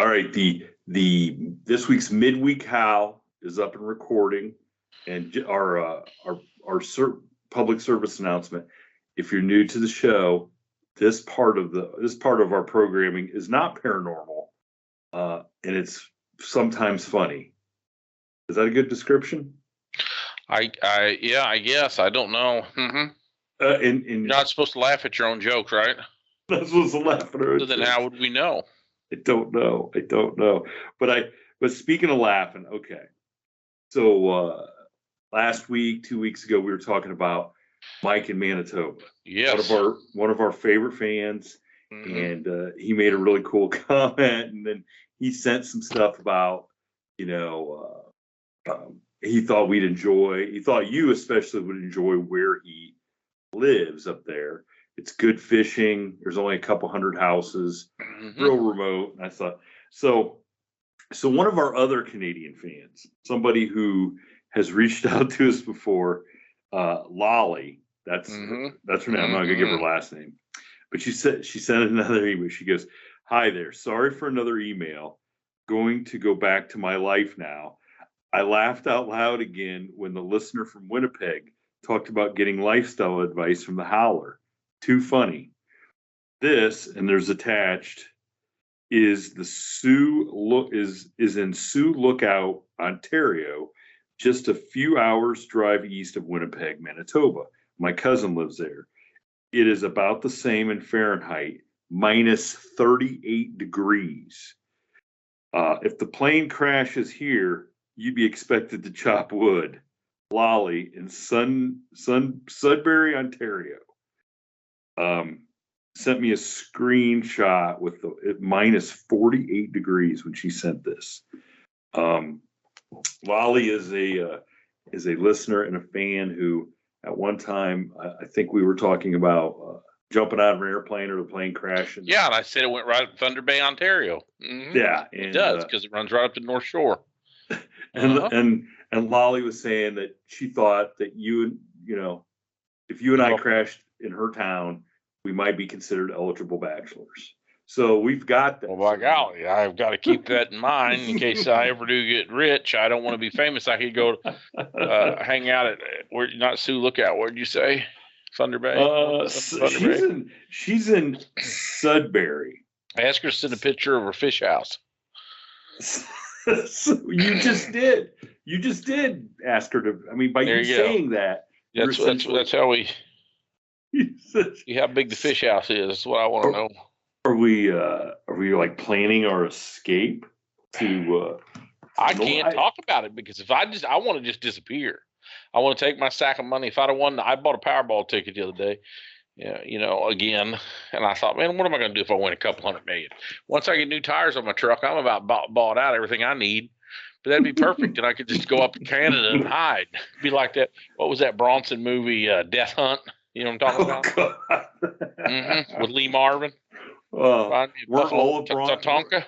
right. This week's midweek How is up and recording, and our public service announcement. If you're new to the show, this part of our programming is not paranormal, and it's sometimes funny. Is that a good description? Yeah, I guess. I don't know. Mm-hmm. You're not supposed to laugh at your own jokes, right? Not supposed to laugh at our own jokes. So then how would we know? I don't know. But speaking of laughing, okay. So last week, 2 weeks ago, we were talking about Mike in Manitoba. Yes. One of our favorite fans, and he made a really cool comment, and then he sent some stuff about, he thought you especially would enjoy where he lives up there. It's good fishing. There's only a couple hundred houses, real remote. And I thought, so one of our other Canadian fans, somebody who has reached out to us before, Lolly, that's her name. I'm not gonna give her last name, but she sent another email. She goes, "Hi there. Sorry for another email. Going to go back to my life now. I laughed out loud again when the listener from Winnipeg talked about getting lifestyle advice from the Howler. Too funny. This," and there's attached, is in Sioux Lookout, Ontario, just a few hours drive east of Winnipeg, Manitoba. My cousin lives there. It is about the same in Fahrenheit, minus 38 degrees. If the plane crashes here, you'd be expected to chop wood. Lolly in Sudbury, Ontario. Sent me a screenshot with minus 48 degrees when she sent this. Lolly is a listener and a fan who, at one time, I think we were talking about jumping out of an airplane or the plane crashing. Yeah, and I said it went right up Thunder Bay, Ontario. Yeah, it does, because it runs right up to the North Shore. And Lolly was saying that she thought that if you and I crashed in her town, we might be considered eligible bachelors. So we've got that. Well, by golly, I've got to keep that in mind in case I ever do get rich. I don't want to be famous. I could go hang out at not Sioux Lookout. What did you say? Thunder Bay? She's in Sudbury. I asked her to send a picture of her fish house. So you just did ask her to. I mean, by you saying that, that's how we. See how big the fish house is. That's what I want to know. Are we like planning our escape to? I can't talk about it because if I want to just disappear. I want to take my sack of money. If I'd have won, I bought a Powerball ticket the other day. Again, and I thought, man, what am I going to do if I win a couple $100 million? Once I get new tires on my truck, I'm about bought out everything I need. But that'd be perfect, and I could just go up to Canada and hide. Be like that. What was that Bronson movie, Death Hunt? You know what I'm talking about? With Lee Marvin. We're all of Tonka.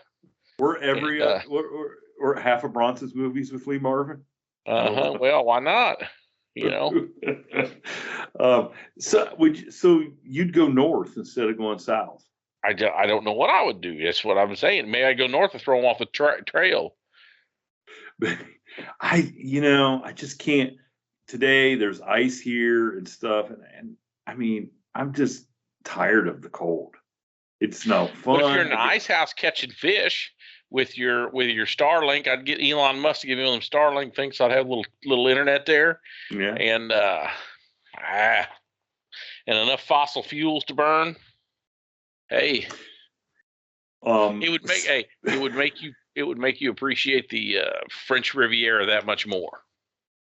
We're half of Bronson's movies with Lee Marvin. Well, why not? So you'd go north instead of going south? I don't know what I would do. That's what I'm saying. Maybe I go north and throw them off the trail. I just can't. Today there's ice here and stuff, and I mean, I'm just tired of the cold. It's no fun. But if you're in an ice house catching fish with your Starlink, I'd get Elon Musk to give me one of them Starlink things, so I'd have a little internet there. Yeah. And enough fossil fuels to burn. Hey. It would make you appreciate the French Riviera that much more.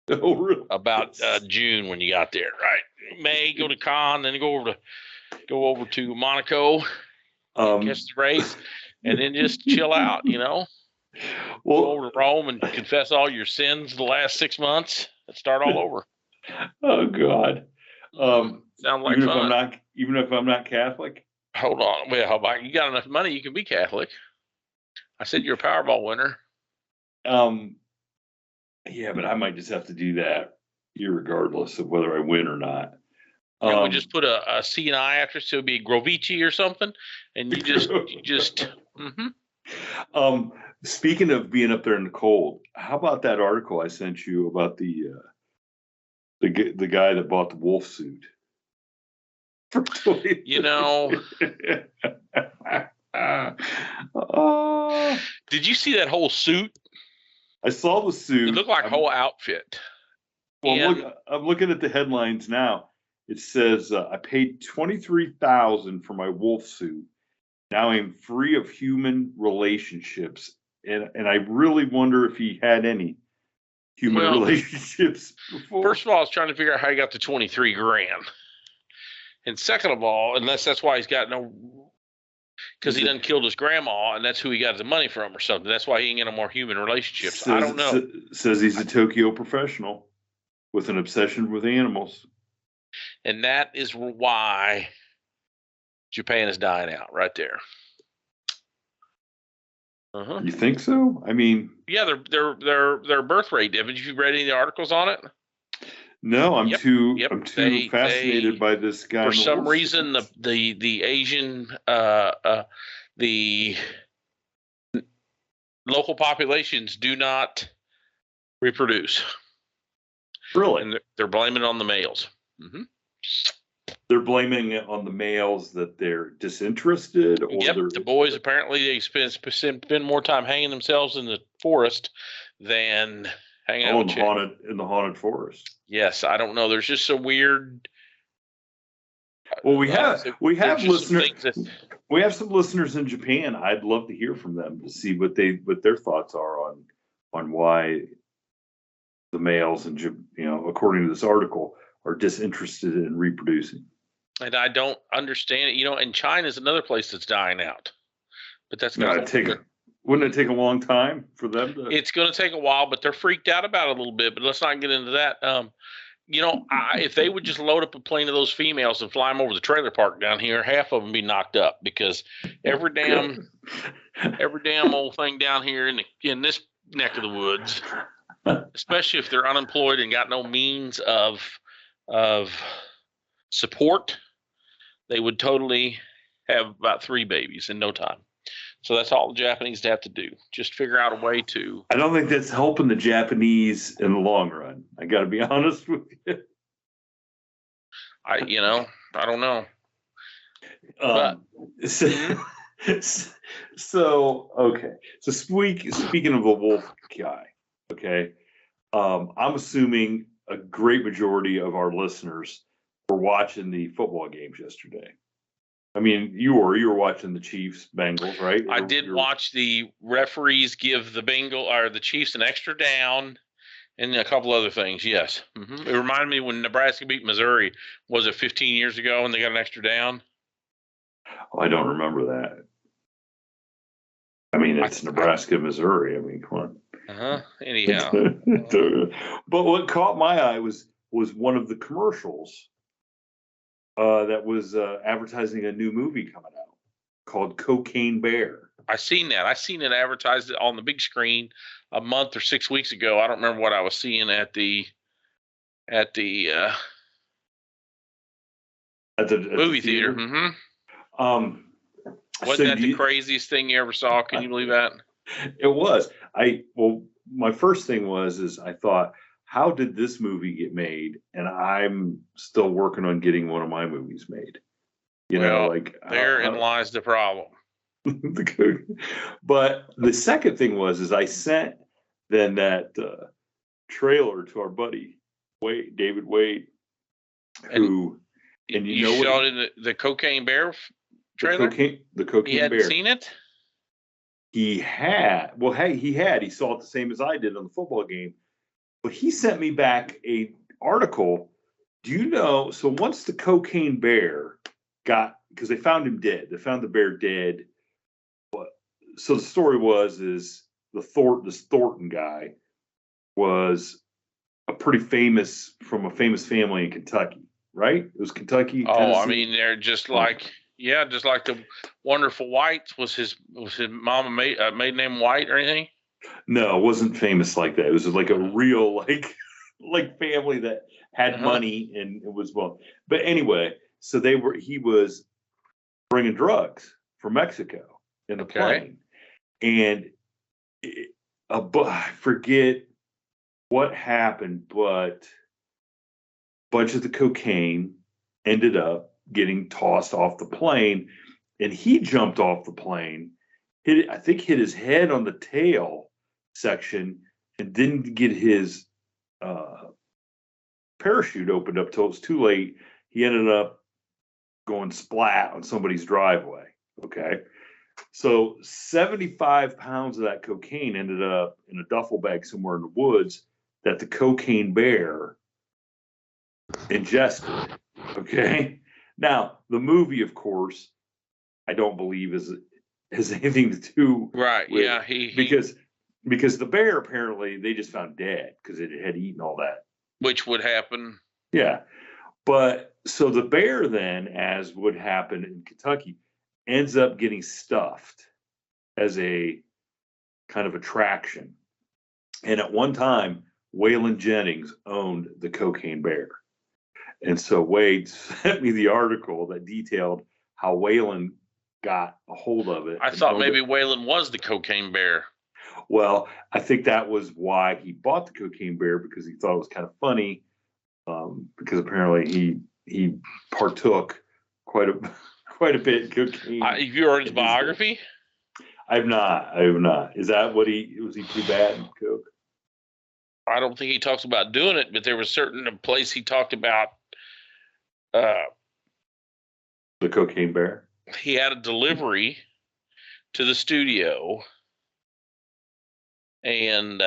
Oh, really? About June when you got there, right? May go to Cannes, then go over to Monaco, catch the race, and then just chill out. Well, go over to Rome and confess all your sins the last 6 months and start all over. Oh God! Sounds like fun. Even if I'm not Catholic. Hold on. Well, you got enough money, you can be Catholic. I said you're a Powerball winner. Yeah, but I might just have to do that, irregardless of whether I win or not. And we just put a C and I after, so it'd be Grovici or something, and you just Speaking of being up there in the cold, how about that article I sent you about the guy that bought the wolf suit? You know, did you see that whole suit? I saw the suit. It looked like a whole outfit. Well, look, I'm looking at the headlines now. It says, I paid $23,000 for my wolf suit. Now I'm free of human relationships. And I really wonder if he had any human relationships before. First of all, I was trying to figure out how he got the 23 grand. And second of all, unless that's why he's got no, because he done killed his grandma, and that's who he got the money from or something. That's why he ain't got no more human relationships. I don't know. Says he's a Tokyo professional with an obsession with animals. And that is why Japan is dying out right there. You think so? I mean, yeah, their birth rate. Haven't you read any of the articles on it? No, I'm too fascinated by this guy. For some reason, the Asian the local populations do not reproduce. Really? And they're blaming it on the males. Mm-hmm. They're blaming it on the males that they're disinterested? Or the boys apparently they spend more time hanging themselves in the forest than hanging out in the haunted forest. Yes, I don't know. There's just some weird. Well, we have listeners. We have some listeners in Japan. I'd love to hear from them to see what their thoughts are on why the males and according to this article are disinterested in reproducing. And I don't understand it. And China is another place that's dying out. But that's going to take. Wouldn't it take a long time for them to? It's going to take a while, but they're freaked out about it a little bit. But let's not get into that. If they would just load up a plane of those females and fly them over the trailer park down here, half of them be knocked up because every damn old thing down here in this neck of the woods, especially if they're unemployed and got no means of support, they would totally have about 3 babies in no time. So that's all the Japanese have to do. Just figure out a way to. I don't think that's helping the Japanese in the long run. I got to be honest with you. I don't know. So okay. So speaking of a wolf guy, okay. I'm assuming a great majority of our listeners were watching the football games yesterday. I mean, you were watching the Chiefs Bengals, right? I did watch the referees give the Chiefs an extra down and a couple other things. Yes. Mm-hmm. It reminded me when Nebraska beat Missouri, was it 15 years ago and they got an extra down? Oh, I don't remember that. I mean, it's Nebraska, Missouri. I mean, come on. Anyhow. But what caught my eye was one of the commercials that was advertising a new movie coming out called Cocaine Bear. I seen that. I seen it advertised on the big screen a month or 6 weeks ago. I don't remember what I was seeing at the movie theater. Mm-hmm. Wasn't that the craziest thing you ever saw? Can you believe that? It was. My first thing is I thought, how did this movie get made? And I'm still working on getting one of my movies made. Therein lies the problem. But the second thing is I sent then that trailer to our buddy David Wade, who and you showed in the Cocaine Bear trailer. The Cocaine Bear. He hadn't seen it. He had. Well, hey, he saw it the same as I did on the football game. But he sent me back a article. Do you know? So once the Cocaine Bear because they found him dead. They found the bear dead. So the story is this Thornton guy was from a famous family in Kentucky, right? It was Kentucky. Oh, Tennessee. I mean, they're just like the Wonderful Whites. Was his mama maiden name White or anything? No, it wasn't famous like that. It was like a real like family that had money and it was But anyway, so he was bringing drugs from Mexico in the plane. And I forget what happened, but a bunch of the cocaine ended up getting tossed off the plane, and he jumped off the plane, hit his head on the tail section, and didn't get his parachute opened up till it was too late. He ended up going splat on somebody's driveway. Okay. So 75 pounds of that cocaine ended up in a duffel bag somewhere in the woods that the cocaine bear ingested. Okay. Now, the movie, of course, I don't believe has anything to do right. with, Yeah. Because the bear, apparently, they just found dead because it had eaten all that. Which would happen. Yeah. But so the bear then, as would happen in Kentucky, ends up getting stuffed as a kind of attraction. And at one time, Waylon Jennings owned the cocaine bear. And so Wade sent me the article that detailed how Waylon got a hold of it. I thought maybe Waylon was the cocaine bear. Well, I think that was why he bought the cocaine bear, because he thought it was kind of funny, because apparently he partook quite a bit in cocaine. Have you read his biography? I have not. Is that what was he too bad in coke? I don't think he talks about doing it, but there was certain place he talked about the cocaine bear. He had a delivery to the studio, and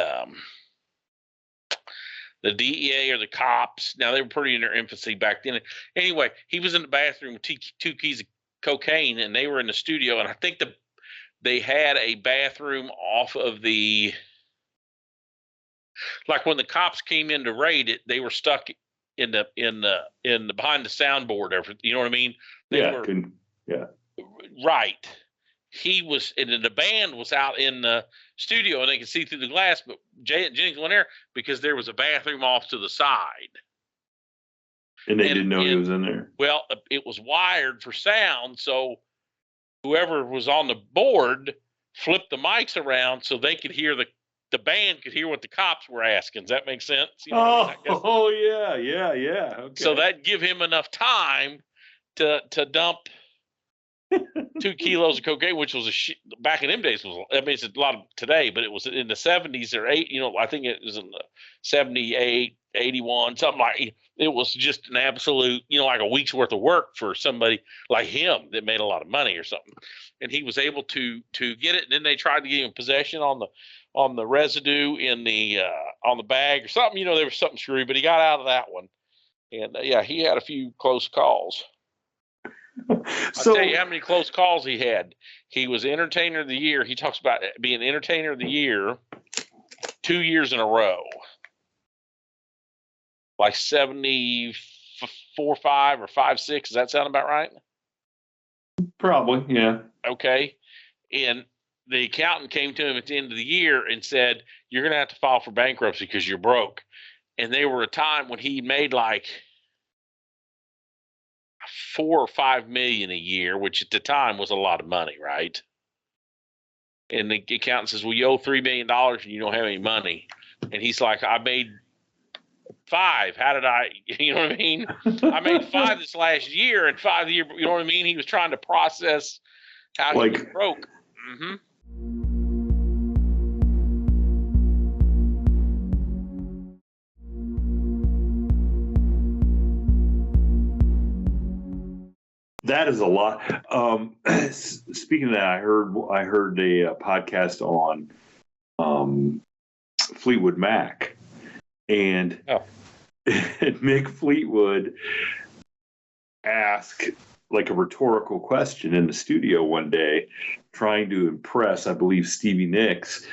the DEA or the cops, now they were pretty in their infancy back then. Anyway, he was in the bathroom with 2 keys of cocaine, and they were in the studio, and I think they had a bathroom off of the, like when the cops came in to raid it, they were stuck in the behind the soundboard. You know what I mean? Right. He was, and then the band was out in the studio, and they could see through the glass. But Jennings went there because there was a bathroom off to the side, and they didn't know he was in there. Well, it was wired for sound, so whoever was on the board flipped the mics around so they could hear the band could hear what the cops were asking. Does that make sense? You know, yeah. Okay. So that give him enough time to dump 2 kilos of cocaine, which was back in them days it's a lot of today, but it was in the 70s or 8. You know, I think it was in the 78, 81, something like. It was just an absolute, like a week's worth of work for somebody like him that made a lot of money or something. And he was able to get it. And then they tried to give him possession on the residue in the on the bag or something. There was something screwy, but he got out of that one. And he had a few close calls. I'll tell you how many close calls he had. He was Entertainer of the Year. He talks about being Entertainer of the Year 2 years in a row. Like 74, 5 or 5, 6. Does that sound about right? Probably, yeah. Okay. And the accountant came to him at the end of the year and said, "You're going to have to file for bankruptcy because you're broke." And there were a time when he made like $4 or $5 million a year, which at the time was a lot of money, right? And the accountant says, "Well, you owe $3 million and you don't have any money." And he's like, "I made 5. How did I?" You know what I mean? I made 5 this last year and 5 the year. You know what I mean? He was trying to process how he was broke. Mm-hmm. That is a lot. Speaking of that, I heard a podcast on Fleetwood Mac, and Mick Fleetwood asked like a rhetorical question in the studio one day, trying to impress, I believe, Stevie Nicks.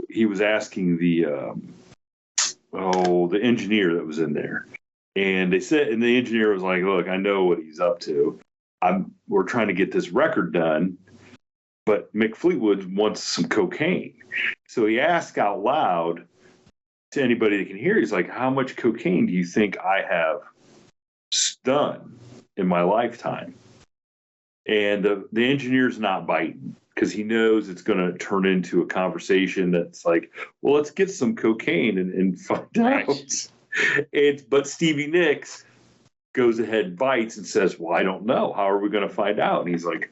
He was asking the engineer that was in there. And the engineer was like, "Look, I know what he's up to. We're trying to get this record done, but Mick Fleetwood wants some cocaine." So he asked out loud to anybody that can hear. He's like, "How much cocaine do you think I have done in my lifetime?" And the engineer's not biting. because he knows it's going to turn into a conversation that's like, well, let's get some cocaine and find out. But Stevie Nicks goes ahead and bites and says, well, I don't know. How are we going to find out? And he's like,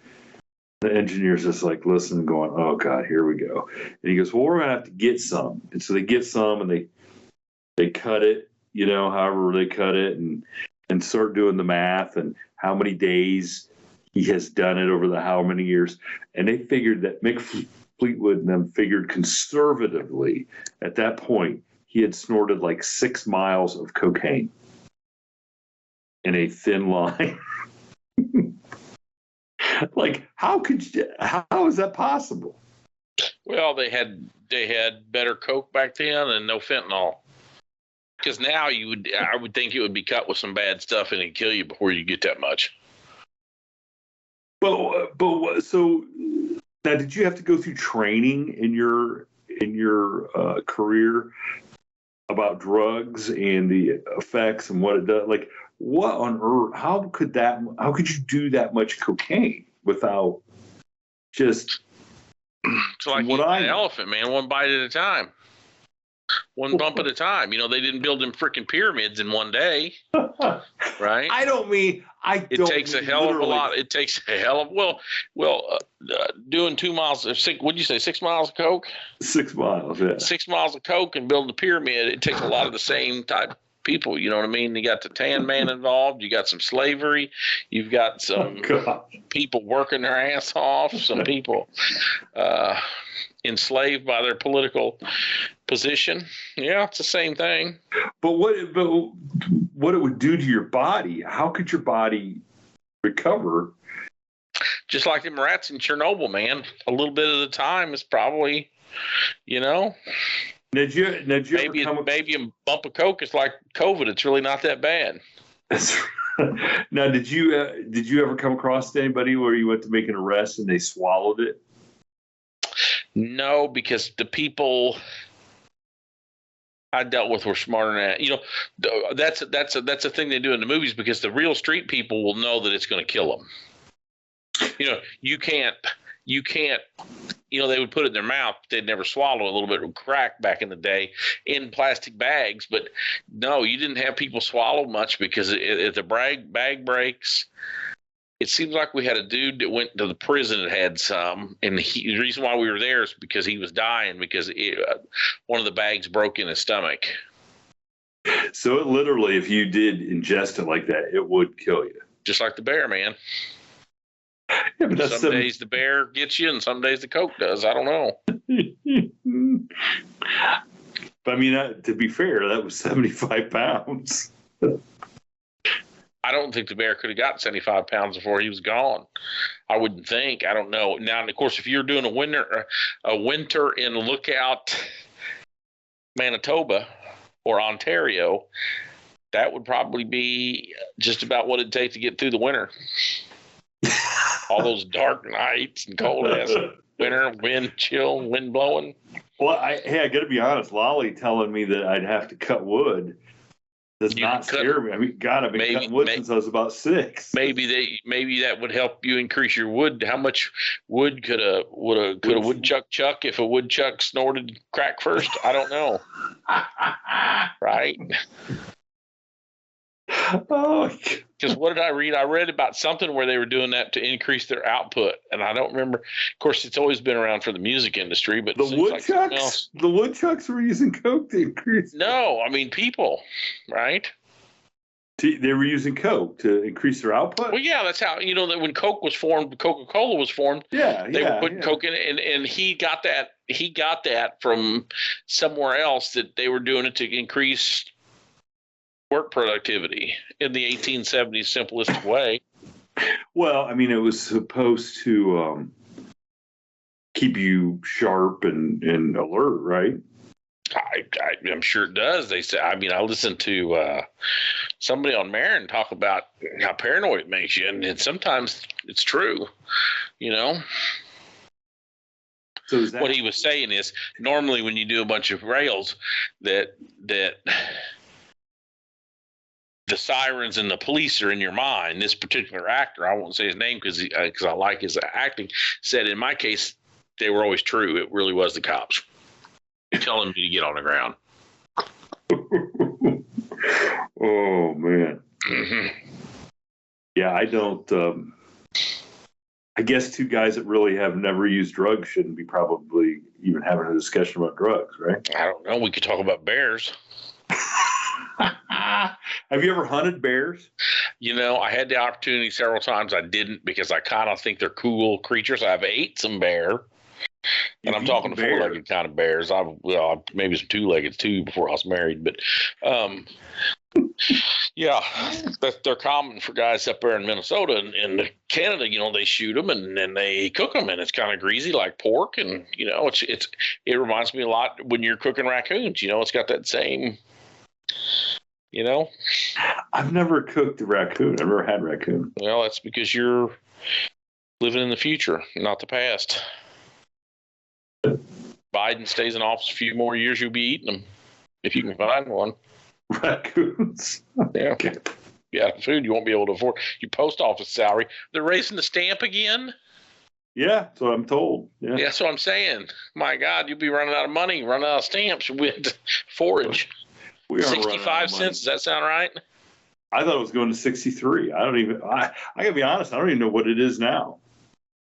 the engineer's just like listening, going, oh, God, here we go. And he goes, well, we're going to have to get some. And so they get some and they cut it, however they cut it and start doing the math and how many days he has done it over how many years. And they figured that Mick Fleetwood and them figured conservatively at that point, he had snorted like 6 miles of cocaine in a thin line. Like, how is that possible? Well, they had better coke back then and no fentanyl. Because now I would think it would be cut with some bad stuff and it'd kill you before you get that much. But so now, did you have to go through training in your career about drugs and the effects and what it does? Like, what on earth? How could you do that much cocaine without just? It's like an elephant, man. One bite at a time. One bump at a time. They didn't build them freaking pyramids in one day, right? It takes a hell of a lot. It takes a hell of doing 2 miles. What'd you say? 6 miles of coke. 6 miles, yeah. 6 miles of coke and building a pyramid. It takes a lot of the same type of people. You know what I mean? You got the tan man involved. You got some slavery. You've got some people working their ass off. Some people enslaved by their political position. Yeah, it's the same thing. But what it would do to your body? How could your body recover? Just like them rats in Chernobyl, man. A little bit at a time is probably, Maybe a bump of coke is like COVID. It's really not that bad. Now, did you ever come across anybody where you went to make an arrest and they swallowed it? No, because the people I dealt with were smarter than that. That's a thing they do in the movies because the real street people will know that it's going to kill them. You can't. They would put it in their mouth. They'd never swallow a little bit of crack back in the day in plastic bags. But no, you didn't have people swallow much because if the bag breaks. It seems like we had a dude that went to the prison and had some, and the reason why we were there is because he was dying because one of the bags broke in his stomach. So it literally, if you did ingest it like that, it would kill you. Just like the bear, man. Yeah, but some days the bear gets you, and some days the coke does. I don't know. But I mean, to be fair, that was 75 pounds. I don't think the bear could have got 75 pounds before he was gone. I wouldn't think. I don't know. Now, of course, if you're doing a winter in Lookout, Manitoba or Ontario, that would probably be just about what it'd take to get through the winter. All those dark nights and cold ass winter, wind chill, wind blowing. Well, I got to be honest. Lolly telling me that I'd have to cut wood does not scare me. I mean, God, I've been cutting wood since I was about 6. Maybe that would help you increase your wood. How much wood could a woodchuck chuck if a woodchuck snorted crack first? I don't know. Right? Oh, because what did I read? I read about something where they were doing that to increase their output, and I don't remember. Of course, it's always been around for the music industry, but the woodchucks were using coke to increase. No, I mean people, right? They were using coke to increase their output. Well, yeah, that's how that when Coke was formed, Coca-Cola was formed. Yeah, they were putting coke in, and he got that. He got that from somewhere else that they were doing it to increase work productivity in the 1870s simplistic way. Well, I mean, it was supposed to keep you sharp and alert, right? I'm sure it does. They say. I mean, I listened to somebody on Marin talk about how paranoid it makes you, and sometimes it's true. So what he was saying is normally when you do a bunch of rails that the sirens and the police are in your mind. This particular actor, I won't say his name because I like his acting, said in my case they were always true. It really was the cops telling me to get on the ground. Oh man. Mm-hmm. Yeah, I don't. I guess two guys that really have never used drugs shouldn't be probably even having a discussion about drugs, right? I don't know. We could talk about bears. Have you ever hunted bears? I had the opportunity several times. I didn't because I kind of think they're cool creatures. I've ate some bear. And I'm talking the four-legged kind of bears. Maybe some two-legged too before I was married, but yeah, they're common for guys up there in Minnesota and Canada. They shoot them and then they cook them, and it's kind of greasy like pork, and it reminds me a lot when you're cooking raccoons. It's got that same. I've never cooked a raccoon. I've never had raccoon. Well, that's because you're living in the future, not the past. Biden stays in office a few more years, you'll be eating them if you can find one. Raccoons. Yeah. Okay. Yeah, food you won't be able to afford. Your post office salary. They're raising the stamp again. Yeah, that's what I'm told. Yeah, that's what I'm saying. My God, you'll be running out of money, running out of stamps with forage. We are 65 cents. Does that sound right? I thought it was going to 63. I gotta be honest. I don't even know what it is now.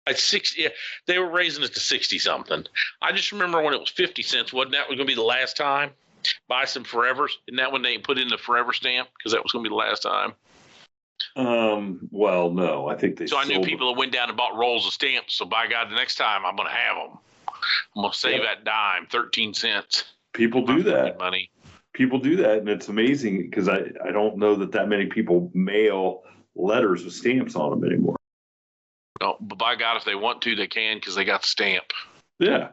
At 60, yeah, they were raising it to 60 something. I just remember when it was 50 cents. Wasn't that going to be the last time? Buy some Forevers. Isn't that when they put in the Forever stamp? Because that was going to be the last time. Well, no, I think they. So I knew people that went down and bought rolls of stamps. So by God, the next time I'm going to have them. I'm going to save that dime, 13 cents. People do that. Money. People do that, and it's amazing because I don't know that many people mail letters with stamps on them anymore. No, but by God, if they want to, they can because they got the stamp. Yeah,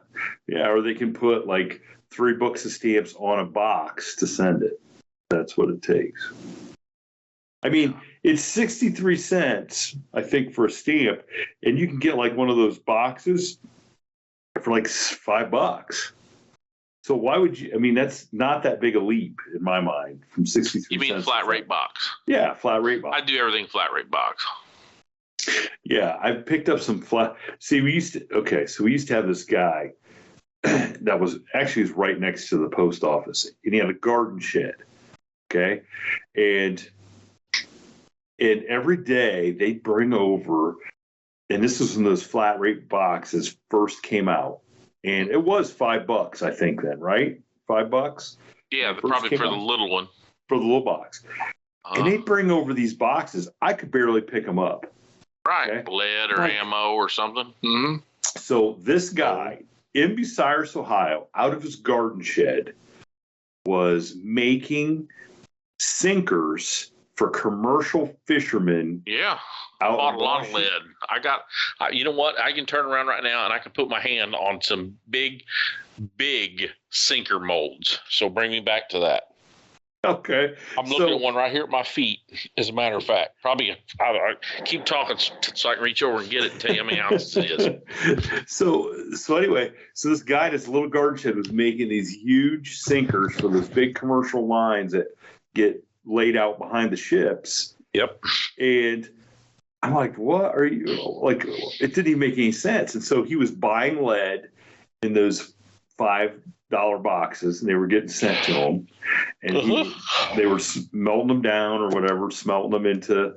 or they can put like 3 books of stamps on a box to send it. That's what it takes. I mean, it's 63 cents, I think, for a stamp, and you can get like one of those boxes for like $5. So why would you? I mean, that's not that big a leap in my mind from 63 cents. You mean flat rate box? Yeah, flat rate box. I do everything flat rate box. Yeah, I've picked up some flat. See, we used to have this guy that was right next to the post office, and he had a garden shed. Okay, and every day they'd bring over, and this was when those flat rate boxes first came out, and it was $5, I think then, right? $5. Yeah, probably for the little one. For the little box, and they'd bring over these boxes. I could barely pick them up. Right, okay. Lead or ammo or something. Mm-hmm. So this guy in Bucyrus, Ohio, out of his garden shed, was making sinkers for commercial fishermen. Yeah, I bought a lot of lead. You know what? I can turn around right now and I can put my hand on some big sinker molds. So bring me back to that. Okay. I'm looking at one right here at my feet, as a matter of fact. Probably, I keep talking so I can reach over and get it and tell you how many ounces it is. So anyway, this guy in his little garden shed was making these huge sinkers for those big commercial lines that get laid out behind the ships. Yep. And I'm like, what are you, like, it didn't even make any sense. And so he was buying lead in those $5 boxes, and they were getting sent to him, and they were melting them down or whatever, smelting them into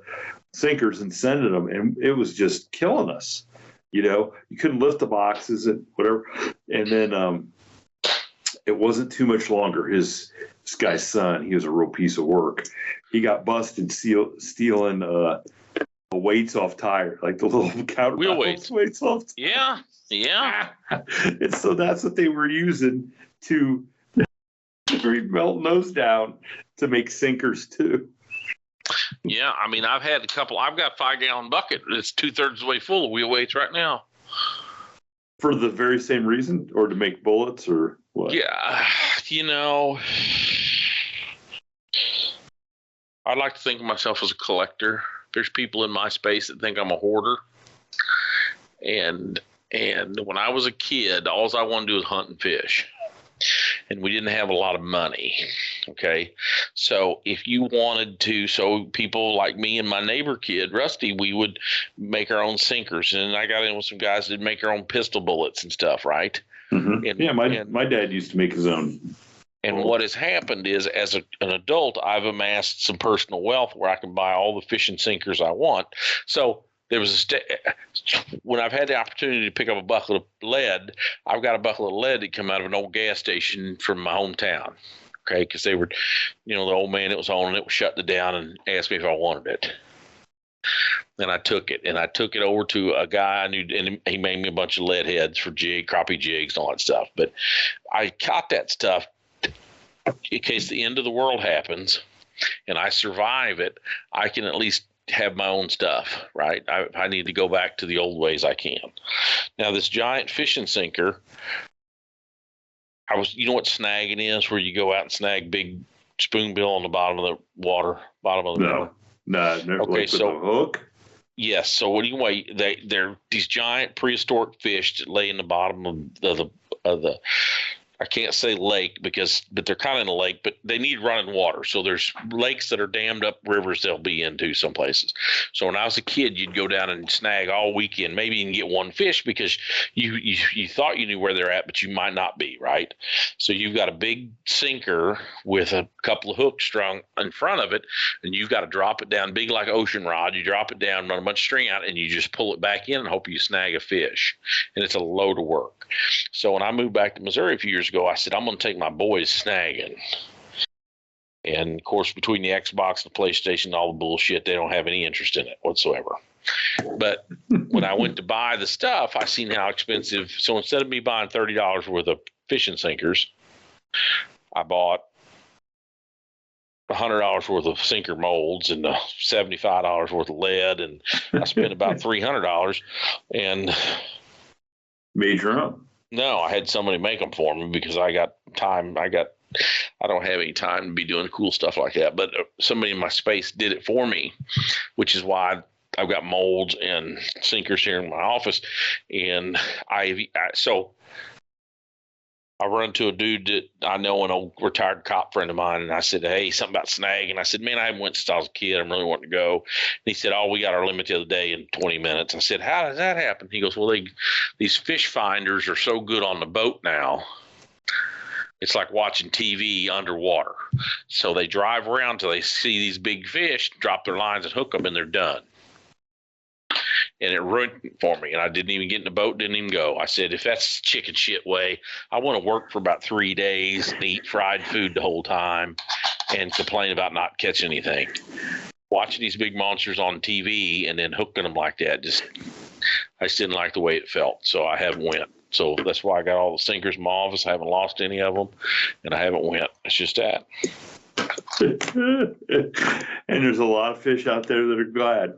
sinkers and sending them, and it was just killing us. You couldn't lift the boxes and whatever. And then it wasn't too much longer. This guy's son, he was a real piece of work. He got busted stealing weights off tire, like the little counter wheel weights off. Yeah. And so that's what they were using to melt those down to make sinkers too. Yeah, I mean, I've had a couple. I've got a 5-gallon bucket. It's 2/3 of the way full of wheel weights right now. For the very same reason, or to make bullets, or what? Yeah, I'd like to think of myself as a collector. There's people in my space that think I'm a hoarder, and when I was a kid, all I wanted to do was hunt and fish. and we didn't have a lot of money. Okay. So if you wanted to, so people like me and my neighbor kid, Rusty, we would make our own sinkers. And I got in with some guys that make our own pistol bullets and stuff, right? Mm-hmm. My dad used to make his own. And what has happened is, as an adult, I've amassed some personal wealth where I can buy all the fishing sinkers I want. So there was when I've had the opportunity to pick up a bucket of lead, I've got a bucket of lead that come out of an old gas station from my hometown. Okay, because they were, the old man that was owning it was shutting it down and asked me if I wanted it. And I took it, over to a guy I knew, and he made me a bunch of lead heads for crappie jigs and all that stuff. But I caught that stuff in case the end of the world happens and I survive it. I can at least have my own stuff, right? I need to go back to the old ways I can. Now, this giant fishing sinker, you know what snagging is, where you go out and snag big spoonbill on the bottom of the water, river? No, never. Okay, like so with a hook. Yes. So anyway, they're these giant prehistoric fish that lay in the bottom of the I can't say lake but they're kind of in a lake, but they need running water. So there's lakes that are dammed up, rivers they'll be into some places. So when I was a kid, you'd go down and snag all weekend. Maybe you can get one fish because you thought you knew where they're at, but you might not be, right? So you've got a big sinker with a couple of hooks strung in front of it, and you've got to drop it down, big like ocean rod. You drop it down, run a bunch of string out, and you just pull it back in and hope you snag a fish. And it's a load of work. So when I moved back to Missouri a few years ago, I said, I'm going to take my boys snagging. And of course, between the Xbox and the PlayStation and all the bullshit, they don't have any interest in it whatsoever. But when I went to buy the stuff, I seen how expensive. So instead of me buying $30 worth of fishing sinkers, I bought $100 worth of sinker molds and $75 worth of lead. And I spent about $300 and made your own. No, I had somebody make them for me because I got time. I don't have any time to be doing cool stuff like that. But somebody in my space did it for me, which is why I've got molds and sinkers here in my office. And so I run into a dude that I know, an old retired cop friend of mine, and I said, hey, something about snag. And I said, man, I haven't went since I was a kid. I'm really wanting to go. And he said, oh, we got our limit the other day in 20 minutes. I said, how does that happen? He goes, well, these fish finders are so good on the boat now. It's like watching TV underwater. So they drive around till they see these big fish, drop their lines and hook them, and they're done. And it ruined it for me. And I didn't even get in the boat, didn't even go. I said, if that's chicken shit way, I want to work for about 3 days and eat fried food the whole time and complain about not catching anything. Watching these big monsters on TV and then hooking them like that, I just didn't like the way it felt. So I haven't went. So that's why I got all the sinkers in my office. I haven't lost any of them, and I haven't went. It's just that. And there's a lot of fish out there that are glad.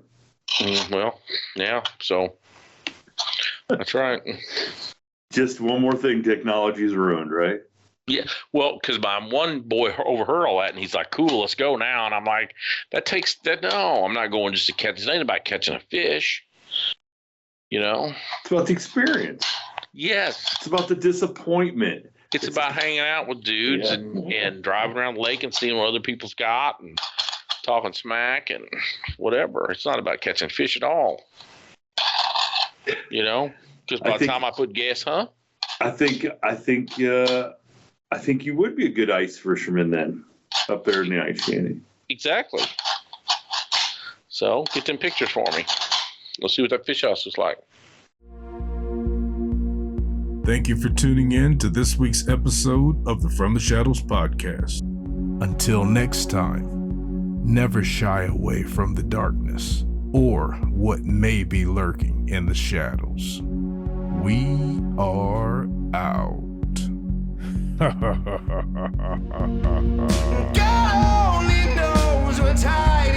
Well, yeah, so that's right. Just one more thing, technology's ruined, right? Yeah, well, because my one boy overheard all that, and he's like, cool, let's go now. And I'm like, no, I'm not going just to catch. It ain't about catching a fish, It's about the experience. Yes. It's about the disappointment. It's about hanging out with dudes and driving around the lake and seeing what other people's got and talking smack and whatever. It's not about catching fish at all. Because by the time I put gas, I think you would be a good ice fisherman then, up there in the ice shanty. Exactly. So get them pictures for me. Let's see what that fish house is like. Thank you for tuning in to this week's episode of the From the Shadows podcast. Until next time, never shy away from the darkness or what may be lurking in the shadows. We are out. God only knows what's hiding.